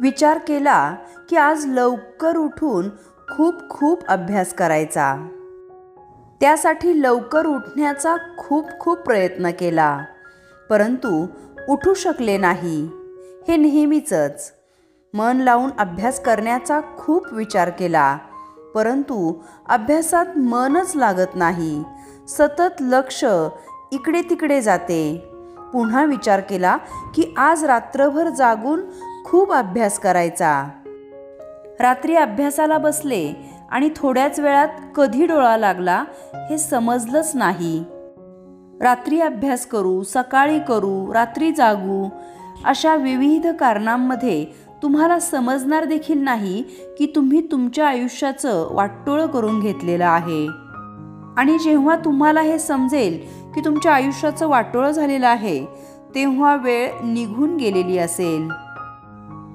विचार केला की आज लवकर उठून खूप खूप अभ्यास करायचा. त्यासाठी लवकर उठण्याचा खूप प्रयत्न केला, परंतु उठू शकले नाही. हे नेहमीचंच. मन लावून अभ्यास करण्याचा खूप विचार केला, परंतु अभ्यासात मनच लागत नाही. सतत लक्ष इकडे तिकडे जाते. पुन्हा विचार केला की आज रात्रभर जागून खूप अभ्यास करायचा. रात्री अभ्यासाला बसले आणि थोड्याच वेळात कधी डोळा लागला हे समजलंच नाही. रात्री अभ्यास करू, सकाळी करू, रात्री जागू, अशा विविध कारणांमध्ये तुम्हाला समजणार देखील नाही की तुम्ही तुमच्या आयुष्याचं वाटोळं करून घेतलेलं आहे. आणि जेव्हा तुम्हाला हे समजेल की तुमच्या आयुष्याचं वाटोळं झालेलं आहे, तेव्हा वेळ निघून गेलेली असेल.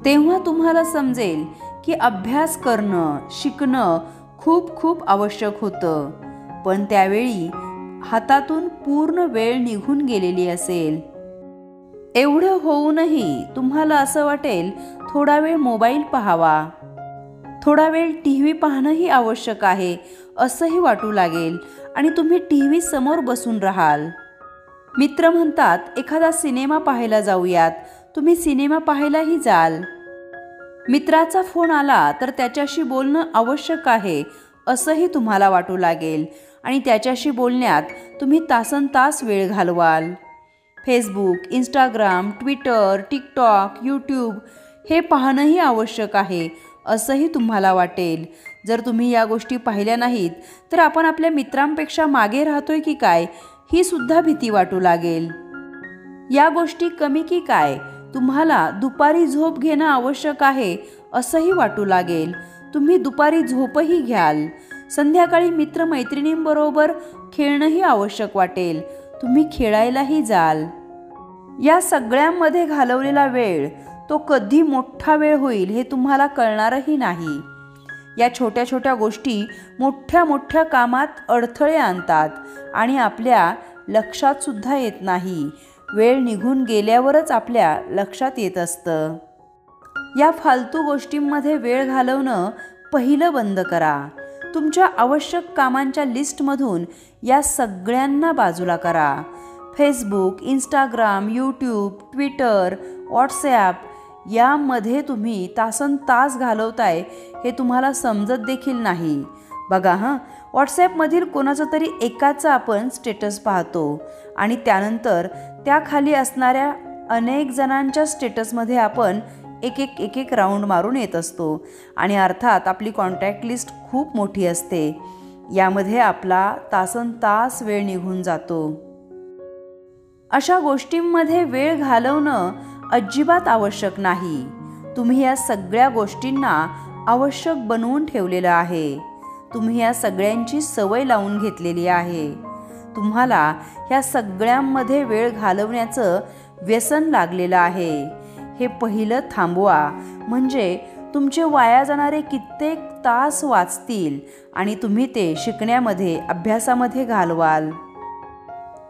तेव्हा तुम्हाला समजेल की अभ्यास करणं, शिकणं खूप आवश्यक होतं, पण त्यावेळी हातातून पूर्ण वेळ निघून गेलेली असेल. एवढं होऊनही तुम्हाला असं वाटेल थोडा वेळ मोबाईल पाहावा, थोडा वेळ टीव्ही पाहणंही आवश्यक आहे असंही वाटू लागेल आणि तुम्ही टीव्ही समोर बसून राहाल. मित्र म्हणतात एखादा सिनेमा पाहायला जाऊयात, तुम्ही सिनेमा पाहायलाही जाल. मित्राचा फोन आला तर त्याच्याशी बोलणं आवश्यक आहे असंही तुम्हाला वाटू लागेल आणि त्याच्याशी बोलण्यात तुम्ही तासनतास वेळ घालवाल. Facebook, Instagram, Twitter, TikTok, YouTube हे पाहणंही आवश्यक आहे असंही तुम्हाला वाटेल. जर तुम्ही या गोष्टी पाहिल्या नाहीत तर आपण आपल्या मित्रांपेक्षा मागे राहतोय की काय ही सुद्धा भीती वाटू लागेल. या गोष्टी कमी की काय, तुम्हाला दुपारी झोप घेणं आवश्यक आहे असंही वाटू लागेल. तुम्ही दुपारी झोपही घ्याल. संध्याकाळी मित्रमैत्रिणींबरोबर खेळणंही आवश्यक वाटेल, तुम्ही खेळायलाही जाल. या सगळ्यांमध्ये घालवलेला वेळ तो कधी मोठा वेळ होईल हे तुम्हाला कळणारही नाही. या छोट्या छोट्या गोष्टी मोठ्या कामात अडथळे आणतात आणि आपल्या लक्षात सुद्धा येत नाही. वेळ निघून गेल्यावरच आपल्या लक्षात येत असतं. या फालतू गोष्टींमध्ये वेळ घालवणं पहिलं बंद करा. तुमच्या आवश्यक कामांच्या लिस्टमधून या सगळ्यांना बाजूला करा. Facebook, Instagram, YouTube, Twitter, WhatsApp यामध्ये तुम्ही तासनतास घालवताय हे तुम्हाला समजत देखील नाही. बघा व्हॉट्सॲपमधील कोणाचं तरी एकाचं आपण स्टेटस पाहतो आणि त्यानंतर त्याखाली असणाऱ्या अनेक जणांच्या स्टेटसमध्ये आपण एक राऊंड मारून येत असतो आणि अर्थात आपली कॉन्टॅक्ट लिस्ट खूप मोठी असते. यामध्ये आपला तासनतास वेळ निघून जातो. अशा गोष्टींमध्ये वेळ घालवणं अजिबात आवश्यक नाही. तुम्ही या सगळ्या गोष्टींना आवश्यक बनवून ठेवलेलं आहे. तुम्ही या सगळ्यांची सवय लावून घेतलेली आहे. तुम्हाला ह्या सगळ्यांमध्ये वेळ घालवण्याचं व्यसन लागलेलं आहे. हे पहिलं थांबवा, म्हणजे तुमचे वाया जाणारे कित्येक तास वाचतील आणि तुम्ही ते शिकण्यामध्ये, अभ्यासामध्ये घालवाल.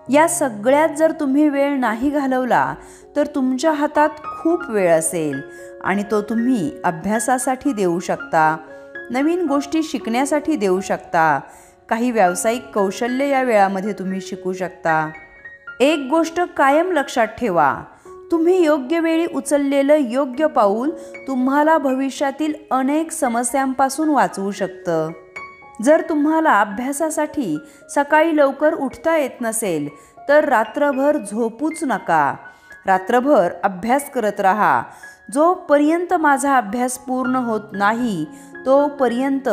या सगळ्यात जर तुम्ही वेळ नाही घालवला तर तुमच्या हातात खूप वेळ असेल आणि तो तुम्ही अभ्यासासाठी देऊ शकता, नवीन गोष्टी शिकण्यासाठी देऊ शकता, काही व्यावसायिक कौशल्य या वेळामध्ये तुम्ही शिकू शकता. एक गोष्ट कायम लक्षात ठेवा, तुम्ही योग्य वेळी उचललेलं योग्य पाऊल तुम्हाला भविष्यातील अनेक समस्यांपासून वाचवू शकतं. जर तुम्हाला अभ्यासासाठी सकाळी लवकर उठता येत नसेल तर रात्रभर झोपूच नका. रात्रभर अभ्यास करत राहा. जोपर्यंत माझा अभ्यास पूर्ण होत नाही तोपर्यंत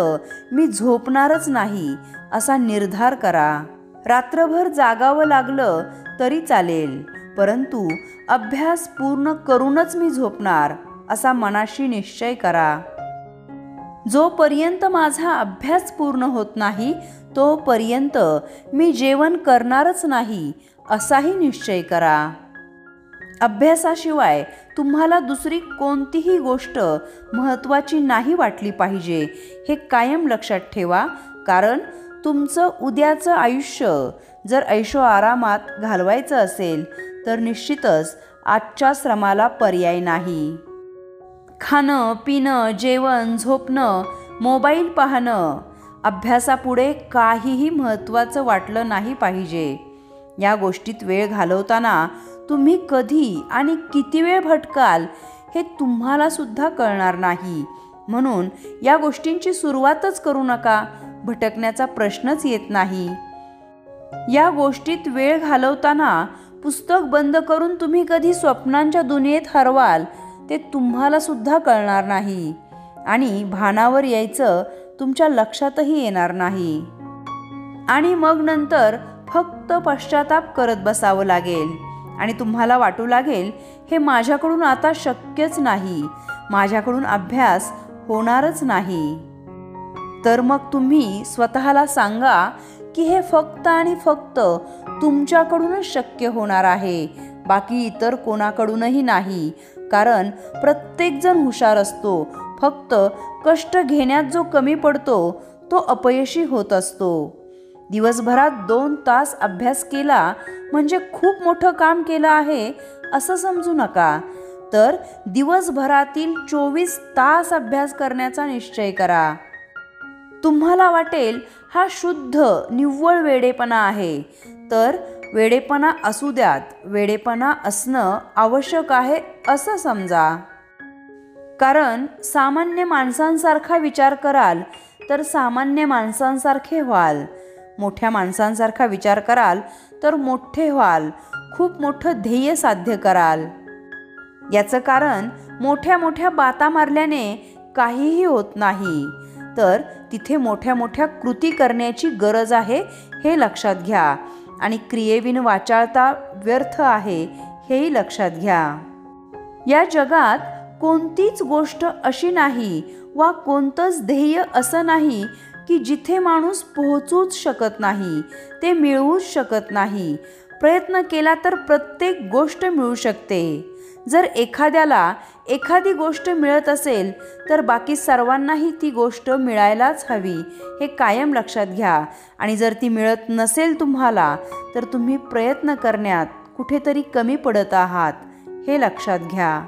मी झोपणारच नाही असा निर्धार करा. रात्रभर जागावं लागलं तरी चालेल, परंतु अभ्यास पूर्ण करूनच मी झोपणार असा मनाशी निश्चय करा. जोपर्यंत माझा अभ्यास पूर्ण होत नाही तोपर्यंत मी जेवण करणारच नाही असाही निश्चय करा. अभ्यासाशिवाय तुम्हाला दुसरी कोणतीही गोष्ट महत्त्वाची नाही वाटली पाहिजे हे कायम लक्षात ठेवा. कारण तुमचं उद्याचं आयुष्य जर ऐशो आरामात घालवायचं असेल तर निश्चितच आजच्या श्रमाला पर्याय नाही. खाणं पिणं, जेवण, झोपणं, मोबाईल पाहणं, अभ्यासापुढे काहीही महत्त्वाचं वाटलं नाही पाहिजे. या गोष्टीत वेळ घालवताना तुम्ही कधी आणि किती वेळ भटकाल हे तुम्हाला सुद्धा कळणार नाही. म्हणून या गोष्टींची सुरुवातच करू नका. भटकण्याचा प्रश्नच येत नाही. या गोष्टीत वेळ घालवताना पुस्तक बंद करून तुम्ही कधी स्वप्नांच्या दुनियेत हरवाल ते तुम्हाला सुद्धा कळणार नाही आणि भानावर यायचं तुमच्या लक्षातही येणार नाही. आणि मग नंतर फक्त पश्चाताप करत बसावं लागेल आणि तुम्हाला वाटू लागेल हे माझ्याकडून आता शक्यच नाही, माझ्याकडून अभ्यास होणारच नाही. तर मग तुम्ही स्वतःला सांगा की हे फक्त आणि फक्त तुमच्याकडूनच शक्य होणार आहे, बाकी इतर कोणाकडूनही नाही. कारण प्रत्येकजण हुशार असतो, फक्त कष्ट घेण्यात जो कमी पडतो तो अपयशी होत असतो. दिवसभरात 2 तास अभ्यास केला म्हणजे खूप मोठं काम केलं आहे असं समजू नका. तर दिवसभरातील 24 तास अभ्यास करण्याचा निश्चय करा. तुम्हाला वाटेल हा शुद्ध निव्वळ वेडेपणा आहे, तर वेडेपणा असू द्यात. वेडेपणा असणं आवश्यक आहे असं समजा. कारण सामान्य माणसांसारखा विचार कराल तर सामान्य माणसांसारखे व्हाल. मोठ्या माणसांसारखा विचार कराल तर मोठे व्हाल, खूप मोठं ध्येय साध्य कराल. याचं कारण मोठ्या मोठ्या बाता मारल्याने काहीही होत नाही, तर तिथे मोठ्या मोठ्या कृती करण्याची गरज आहे हे लक्षात घ्या. आणि क्रियेविन वाचाळता व्यर्थ आहे हेही लक्षात घ्या. या जगात कोणतीच गोष्ट अशी नाही वा कोणतंच ध्येय असं नाही की जिथे माणूस पोहोचूच शकत नाही, ते मिळवूच शकत नाही. प्रयत्न केला तर प्रत्येक गोष्ट मिळू शकते. जर एखाद्याला एखादी गोष्ट मिळत असेल तर बाकी सर्वांनाही ती गोष्ट मिळायलाच हवी हे कायम लक्षात घ्या. आणि जर ती मिळत नसेल तुम्हाला तर तुम्ही प्रयत्न करण्यात कुठेतरी कमी पडत आहात हे लक्षात घ्या.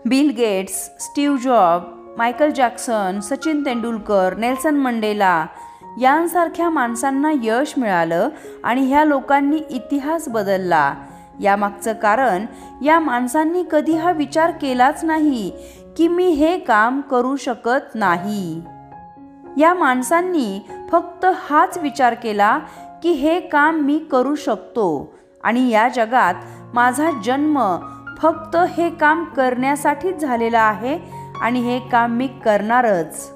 Bill Gates, Steve Job, Michael Jackson, Sachin Tendulkar, Nelson Mandela यांसारख्या माणसांना यश मिळालं आणि ह्या लोकांनी इतिहास बदलला. यामागचं कारण या माणसांनी कधी हा विचार केलाच नाही की मी हे काम करू शकत नाही. या माणसांनी फक्त हाच विचार केला की हे काम मी करू शकतो आणि या जगात माझा जन्म फक्त हे काम करण्यासाठीच झालेला आहे आणि हे काम मी करणारच.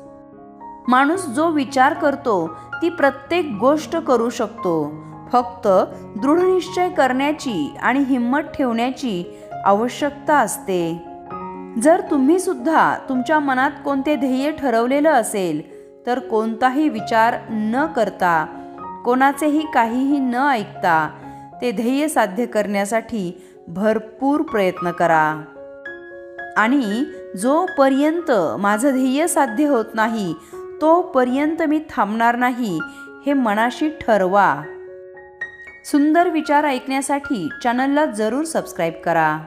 माणूस जो विचार करतो ती प्रत्येक गोष्ट करू शकतो. फक्त दृढनिश्चय करण्याची आणि हिंमत ठेवण्याची आवश्यकता असते. जर तुम्ही सुद्धा तुमच्या मनात कोणते ध्येय ठरवलेलं असेल तर कोणताही विचार न करता, कोणाचेही काहीही न ऐकता ते ध्येय साध्य करण्यासाठी भरपूर प्रयत्न करा. आणि जोपर्यंत माझं ध्येय साध्य होत नाही तोपर्यंत मी थांबणार नाही हे मनाशी ठरवा. सुंदर विचार ऐकण्यासाठी चॅनलला जरूर सबस्क्राईब करा.